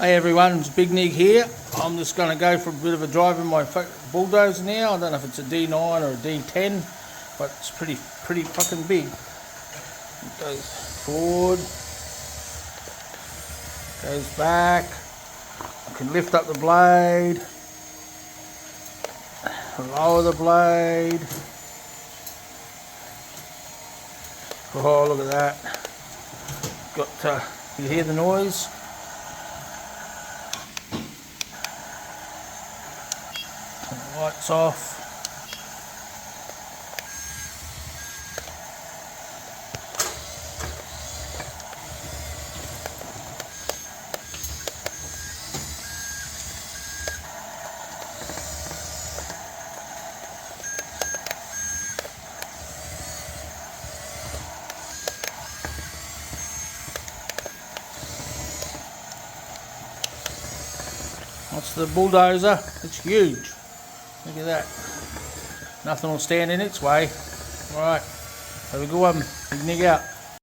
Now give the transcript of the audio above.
Hey everyone, it's Big Nig here. I'm just going to go for a bit of a drive in my bulldozer now. I don't know if it's a D9 or a D10, but it's pretty fucking big. It goes forward, goes back. I can lift up the blade, lower the blade. Oh, look at that. You hear the noise? Lights off. That's the bulldozer. It's huge. Look at that. Nothing will stand in its way. Alright, have a good one. Big Nig out.